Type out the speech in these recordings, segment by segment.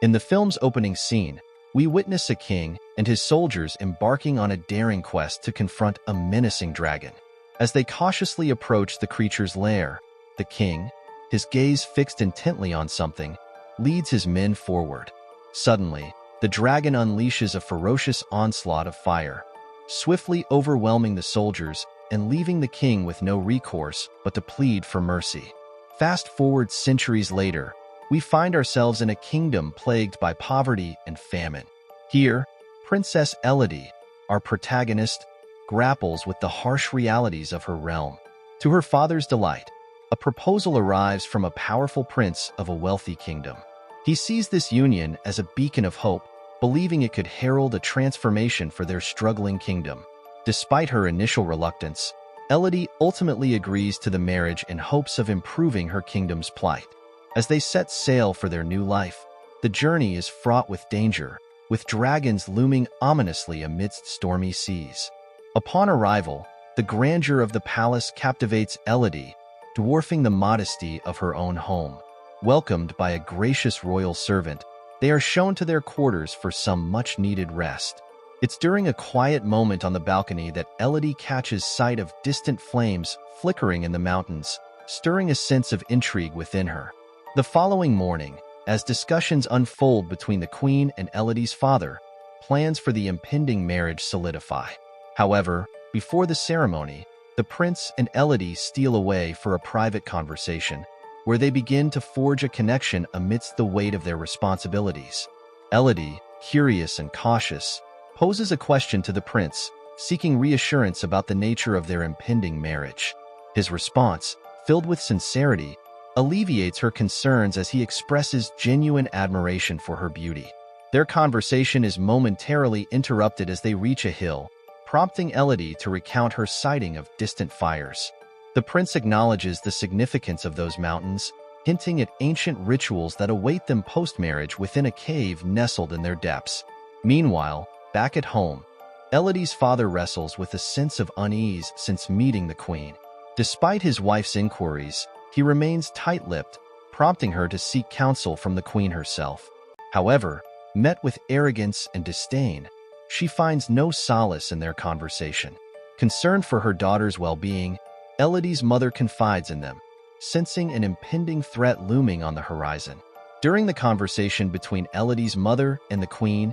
In the film's opening scene, we witness a king and his soldiers embarking on a daring quest to confront a menacing dragon. As they cautiously approach the creature's lair, the king, his gaze fixed intently on something, leads his men forward. Suddenly, the dragon unleashes a ferocious onslaught of fire, swiftly overwhelming the soldiers and leaving the king with no recourse but to plead for mercy. Fast forward centuries later, we find ourselves in a kingdom plagued by poverty and famine. Here, Princess Elodie, our protagonist, grapples with the harsh realities of her realm. To her father's delight, a proposal arrives from a powerful prince of a wealthy kingdom. He sees this union as a beacon of hope, believing it could herald a transformation for their struggling kingdom. Despite her initial reluctance, Elodie ultimately agrees to the marriage in hopes of improving her kingdom's plight. As they set sail for their new life, the journey is fraught with danger, with dragons looming ominously amidst stormy seas. Upon arrival, the grandeur of the palace captivates Elodie, dwarfing the modesty of her own home. Welcomed by a gracious royal servant, they are shown to their quarters for some much-needed rest. It's during a quiet moment on the balcony that Elodie catches sight of distant flames flickering in the mountains, stirring a sense of intrigue within her. The following morning, as discussions unfold between the queen and Elodie's father, plans for the impending marriage solidify. However, before the ceremony, the prince and Elodie steal away for a private conversation, where they begin to forge a connection amidst the weight of their responsibilities. Elodie, curious and cautious, poses a question to the prince, seeking reassurance about the nature of their impending marriage. His response, filled with sincerity, alleviates her concerns as he expresses genuine admiration for her beauty. Their conversation is momentarily interrupted as they reach a hill, prompting Elodie to recount her sighting of distant fires. The prince acknowledges the significance of those mountains, hinting at ancient rituals that await them post-marriage within a cave nestled in their depths. Meanwhile, back at home, Elodie's father wrestles with a sense of unease since meeting the queen. Despite his wife's inquiries, he remains tight-lipped, prompting her to seek counsel from the queen herself. However, met with arrogance and disdain, she finds no solace in their conversation. Concerned for her daughter's well-being, Elodie's mother confides in them, sensing an impending threat looming on the horizon. During the conversation between Elodie's mother and the queen,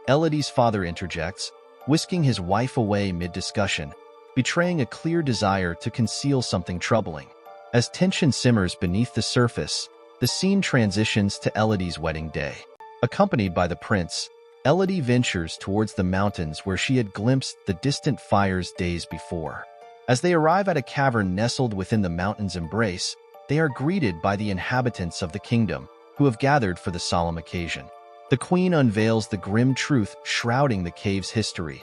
Elodie's father interjects, whisking his wife away mid-discussion, betraying a clear desire to conceal something troubling. As tension simmers beneath the surface, the scene transitions to Elodie's wedding day. Accompanied by the prince, Elodie ventures towards the mountains where she had glimpsed the distant fires days before. As they arrive at a cavern nestled within the mountain's embrace, they are greeted by the inhabitants of the kingdom, who have gathered for the solemn occasion. The queen unveils the grim truth shrouding the cave's history.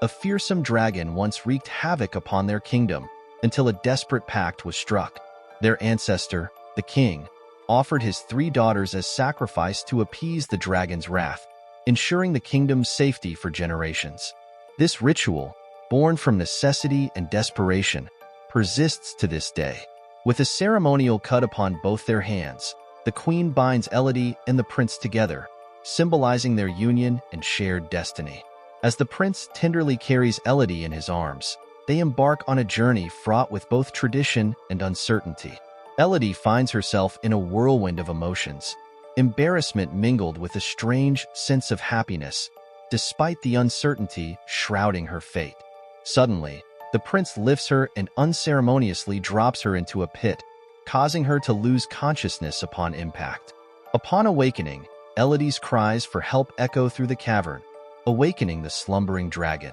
A fearsome dragon once wreaked havoc upon their kingdom, until a desperate pact was struck. Their ancestor, the king, offered his 3 daughters as sacrifice to appease the dragon's wrath, ensuring the kingdom's safety for generations. This ritual, born from necessity and desperation, persists to this day. With a ceremonial cut upon both their hands, the queen binds Elodie and the prince together, symbolizing their union and shared destiny. As the prince tenderly carries Elodie in his arms, they embark on a journey fraught with both tradition and uncertainty. Elodie finds herself in a whirlwind of emotions, embarrassment mingled with a strange sense of happiness, despite the uncertainty shrouding her fate. Suddenly, the prince lifts her and unceremoniously drops her into a pit, causing her to lose consciousness upon impact. Upon awakening, Elodie's cries for help echo through the cavern, awakening the slumbering dragon.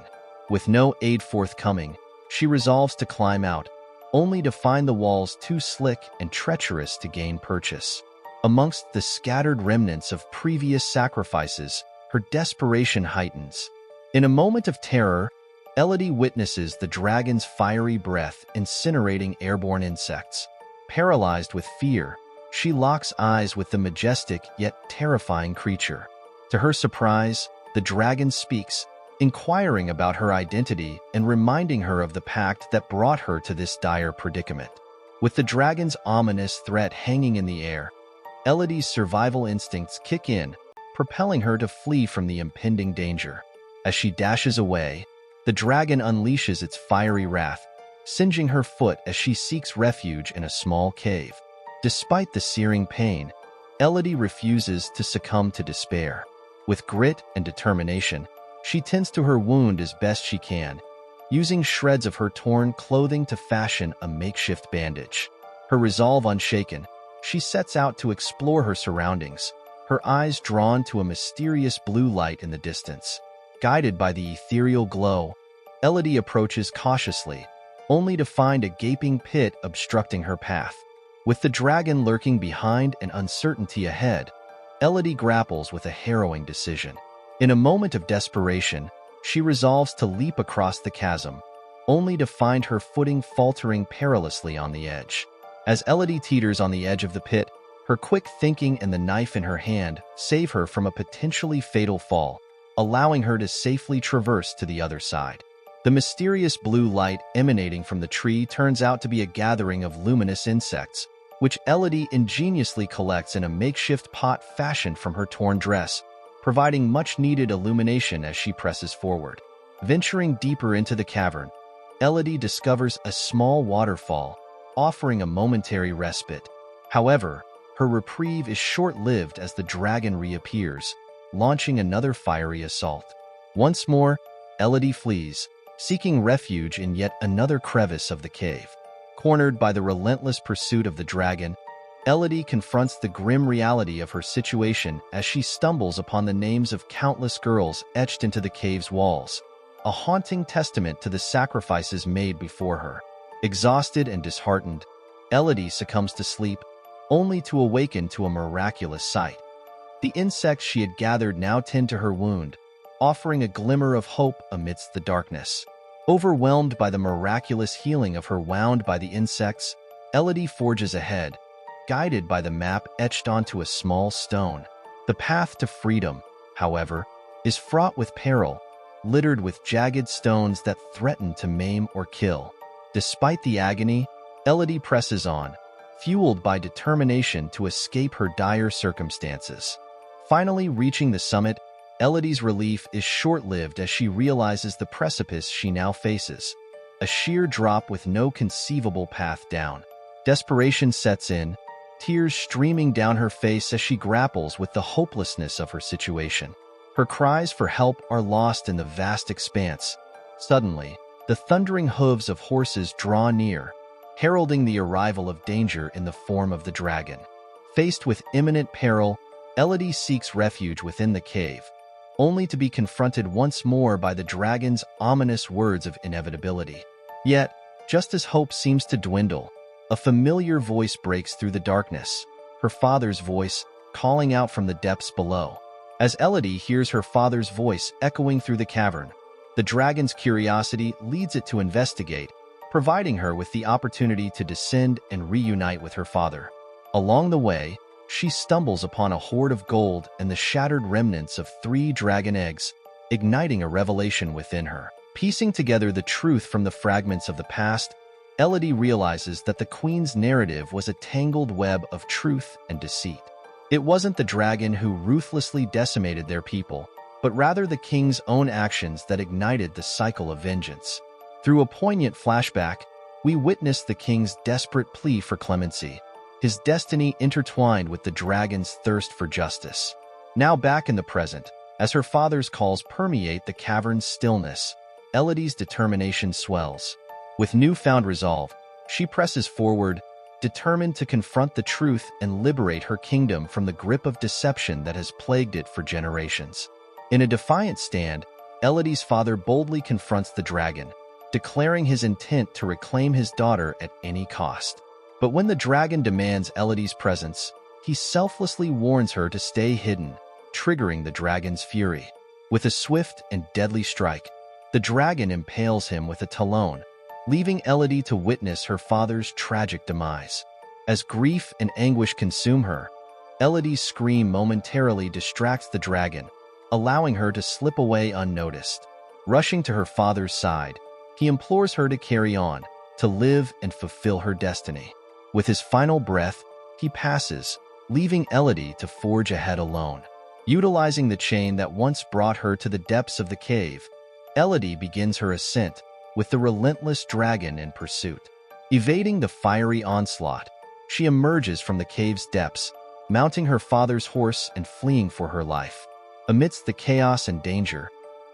With no aid forthcoming, she resolves to climb out, only to find the walls too slick and treacherous to gain purchase. Amongst the scattered remnants of previous sacrifices, her desperation heightens. In a moment of terror, Elodie witnesses the dragon's fiery breath incinerating airborne insects. Paralyzed with fear, she locks eyes with the majestic yet terrifying creature. To her surprise, the dragon speaks, inquiring about her identity and reminding her of the pact that brought her to this dire predicament. With the dragon's ominous threat hanging in the air, Elodie's survival instincts kick in, propelling her to flee from the impending danger. As she dashes away, the dragon unleashes its fiery wrath, singeing her foot as she seeks refuge in a small cave. Despite the searing pain, Elodie refuses to succumb to despair. With grit and determination, she tends to her wound as best she can, using shreds of her torn clothing to fashion a makeshift bandage. Her resolve unshaken, she sets out to explore her surroundings, her eyes drawn to a mysterious blue light in the distance. Guided by the ethereal glow, Elodie approaches cautiously, only to find a gaping pit obstructing her path. With the dragon lurking behind and uncertainty ahead, Elodie grapples with a harrowing decision. In a moment of desperation, she resolves to leap across the chasm, only to find her footing faltering perilously on the edge. As Elodie teeters on the edge of the pit, her quick thinking and the knife in her hand save her from a potentially fatal fall, allowing her to safely traverse to the other side. The mysterious blue light emanating from the tree turns out to be a gathering of luminous insects, which Elodie ingeniously collects in a makeshift pot fashioned from her torn dress, providing much-needed illumination as she presses forward. Venturing deeper into the cavern, Elodie discovers a small waterfall, offering a momentary respite. However, her reprieve is short-lived as the dragon reappears, launching another fiery assault. Once more, Elodie flees, seeking refuge in yet another crevice of the cave. Cornered by the relentless pursuit of the dragon, Elodie confronts the grim reality of her situation as she stumbles upon the names of countless girls etched into the cave's walls, a haunting testament to the sacrifices made before her. Exhausted and disheartened, Elodie succumbs to sleep, only to awaken to a miraculous sight. The insects she had gathered now tend to her wound, offering a glimmer of hope amidst the darkness. Overwhelmed by the miraculous healing of her wound by the insects, Elodie forges ahead, guided by the map etched onto a small stone. The path to freedom, however, is fraught with peril, littered with jagged stones that threaten to maim or kill. Despite the agony, Elodie presses on, fueled by determination to escape her dire circumstances. Finally reaching the summit, Elodie's relief is short-lived as she realizes the precipice she now faces, a sheer drop with no conceivable path down. Desperation sets in, tears streaming down her face as she grapples with the hopelessness of her situation. Her cries for help are lost in the vast expanse. Suddenly, the thundering hooves of horses draw near, heralding the arrival of danger in the form of the dragon. Faced with imminent peril, Elodie seeks refuge within the cave, only to be confronted once more by the dragon's ominous words of inevitability. Yet, just as hope seems to dwindle, a familiar voice breaks through the darkness, her father's voice, calling out from the depths below. As Elodie hears her father's voice echoing through the cavern, the dragon's curiosity leads it to investigate, providing her with the opportunity to descend and reunite with her father. Along the way, she stumbles upon a hoard of gold and the shattered remnants of 3 dragon eggs, igniting a revelation within her. Piecing together the truth from the fragments of the past, Elodie realizes that the queen's narrative was a tangled web of truth and deceit. It wasn't the dragon who ruthlessly decimated their people, but rather the king's own actions that ignited the cycle of vengeance. Through a poignant flashback, we witness the king's desperate plea for clemency, his destiny intertwined with the dragon's thirst for justice. Now back in the present, as her father's calls permeate the cavern's stillness, Elodie's determination swells. With newfound resolve, she presses forward, determined to confront the truth and liberate her kingdom from the grip of deception that has plagued it for generations. In a defiant stand, Elodie's father boldly confronts the dragon, declaring his intent to reclaim his daughter at any cost. But when the dragon demands Elodie's presence, he selflessly warns her to stay hidden, triggering the dragon's fury. With a swift and deadly strike, the dragon impales him with a talon, leaving Elodie to witness her father's tragic demise. As grief and anguish consume her, Elodie's scream momentarily distracts the dragon, allowing her to slip away unnoticed. Rushing to her father's side, he implores her to carry on, to live and fulfill her destiny. With his final breath, he passes, leaving Elodie to forge ahead alone. Utilizing the chain that once brought her to the depths of the cave, Elodie begins her ascent, with the relentless dragon in pursuit. Evading the fiery onslaught, she emerges from the cave's depths, mounting her father's horse and fleeing for her life. Amidst the chaos and danger,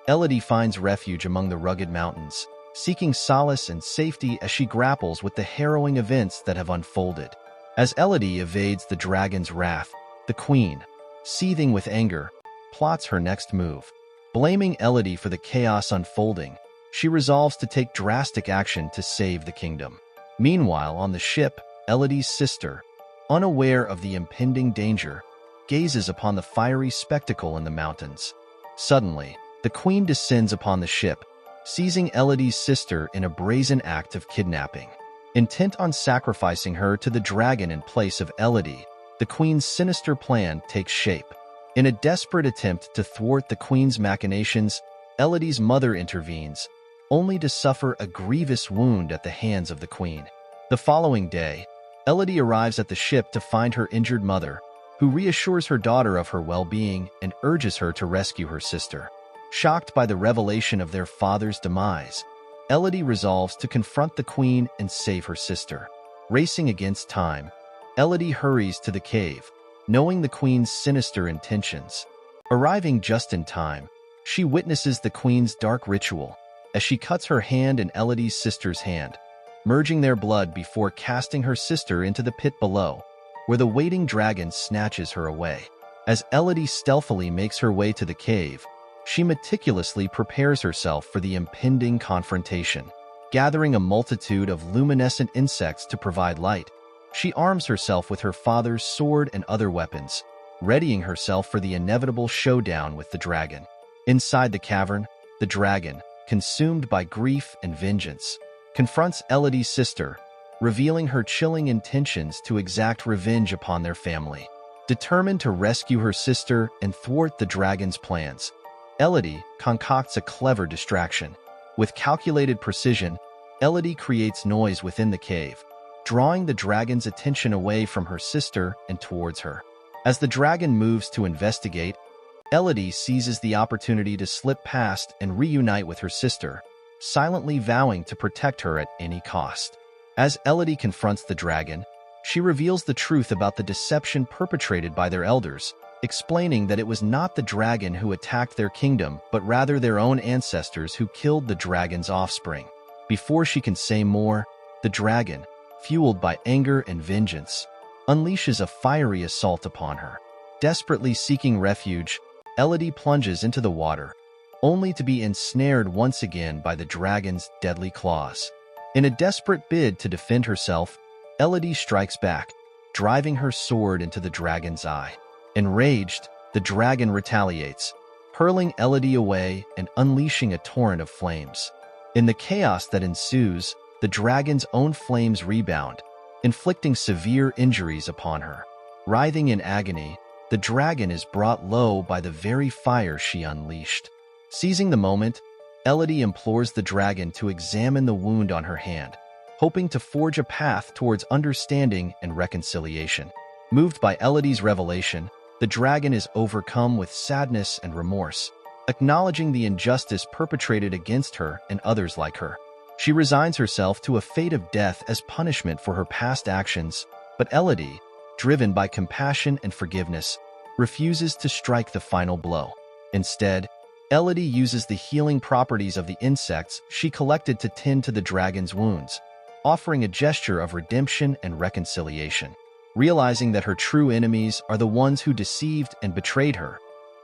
Elodie finds refuge among the rugged mountains, seeking solace and safety as she grapples with the harrowing events that have unfolded. As Elodie evades the dragon's wrath, the queen, seething with anger, plots her next move. Blaming Elodie for the chaos unfolding, she resolves to take drastic action to save the kingdom. Meanwhile, on the ship, Elodie's sister, unaware of the impending danger, gazes upon the fiery spectacle in the mountains. Suddenly, the queen descends upon the ship, seizing Elodie's sister in a brazen act of kidnapping. Intent on sacrificing her to the dragon in place of Elodie, the queen's sinister plan takes shape. In a desperate attempt to thwart the queen's machinations, Elodie's mother intervenes, only to suffer a grievous wound at the hands of the queen. The following day, Elodie arrives at the ship to find her injured mother, who reassures her daughter of her well-being and urges her to rescue her sister. Shocked by the revelation of their father's demise, Elodie resolves to confront the queen and save her sister. Racing against time, Elodie hurries to the cave, knowing the queen's sinister intentions. Arriving just in time, she witnesses the queen's dark ritual as she cuts her hand in Elodie's sister's hand, merging their blood before casting her sister into the pit below, where the waiting dragon snatches her away. As Elodie stealthily makes her way to the cave, she meticulously prepares herself for the impending confrontation. Gathering a multitude of luminescent insects to provide light, she arms herself with her father's sword and other weapons, readying herself for the inevitable showdown with the dragon. Inside the cavern, the dragon, consumed by grief and vengeance, confronts Elodie's sister, revealing her chilling intentions to exact revenge upon their family. Determined to rescue her sister and thwart the dragon's plans, Elodie concocts a clever distraction. With calculated precision, Elodie creates noise within the cave, drawing the dragon's attention away from her sister and towards her. As the dragon moves to investigate, Elodie seizes the opportunity to slip past and reunite with her sister, silently vowing to protect her at any cost. As Elodie confronts the dragon, she reveals the truth about the deception perpetrated by their elders, explaining that it was not the dragon who attacked their kingdom, but rather their own ancestors who killed the dragon's offspring. Before she can say more, the dragon, fueled by anger and vengeance, unleashes a fiery assault upon her. Desperately seeking refuge, Elodie plunges into the water, only to be ensnared once again by the dragon's deadly claws. In a desperate bid to defend herself, Elodie strikes back, driving her sword into the dragon's eye. Enraged, the dragon retaliates, hurling Elodie away and unleashing a torrent of flames. In the chaos that ensues, the dragon's own flames rebound, inflicting severe injuries upon her. Writhing in agony, the dragon is brought low by the very fire she unleashed. Seizing the moment, Elodie implores the dragon to examine the wound on her hand, hoping to forge a path towards understanding and reconciliation. Moved by Elodie's revelation, the dragon is overcome with sadness and remorse, acknowledging the injustice perpetrated against her and others like her. She resigns herself to a fate of death as punishment for her past actions, but Elodie, driven by compassion and forgiveness, refuses to strike the final blow. Instead, Elodie uses the healing properties of the insects she collected to tend to the dragon's wounds, offering a gesture of redemption and reconciliation. Realizing that her true enemies are the ones who deceived and betrayed her,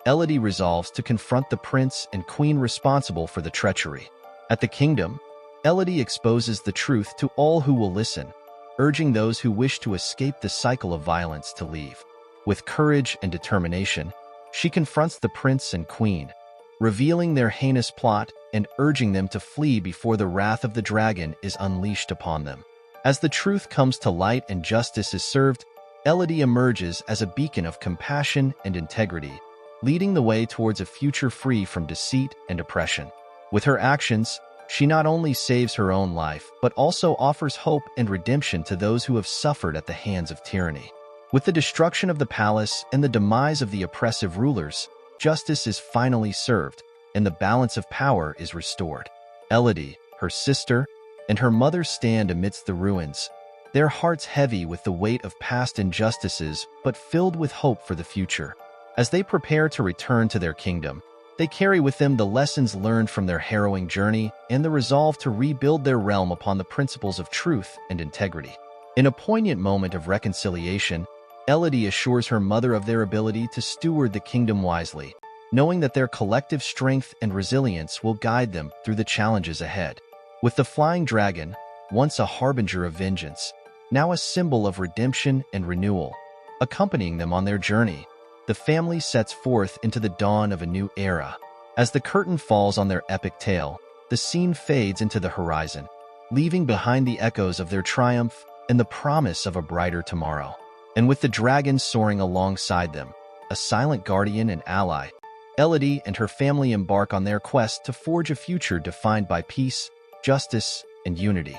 Elodie resolves to confront the prince and queen responsible for the treachery. At the kingdom, Elodie exposes the truth to all who will listen, urging those who wish to escape the cycle of violence to leave. With courage and determination, she confronts the prince and queen, revealing their heinous plot and urging them to flee before the wrath of the dragon is unleashed upon them. As the truth comes to light and justice is served, Elodie emerges as a beacon of compassion and integrity, leading the way towards a future free from deceit and oppression. With her actions, she not only saves her own life, but also offers hope and redemption to those who have suffered at the hands of tyranny. With the destruction of the palace and the demise of the oppressive rulers, justice is finally served, and the balance of power is restored. Elodie, her sister, and her mother stand amidst the ruins, their hearts heavy with the weight of past injustices but filled with hope for the future. As they prepare to return to their kingdom, they carry with them the lessons learned from their harrowing journey and the resolve to rebuild their realm upon the principles of truth and integrity. In a poignant moment of reconciliation, Elodie assures her mother of their ability to steward the kingdom wisely, knowing that their collective strength and resilience will guide them through the challenges ahead. With the flying dragon, once a harbinger of vengeance, now a symbol of redemption and renewal, accompanying them on their journey, the family sets forth into the dawn of a new era. As the curtain falls on their epic tale, the scene fades into the horizon, leaving behind the echoes of their triumph and the promise of a brighter tomorrow. And with the dragon soaring alongside them, a silent guardian and ally, Elodie and her family embark on their quest to forge a future defined by peace, justice, and unity.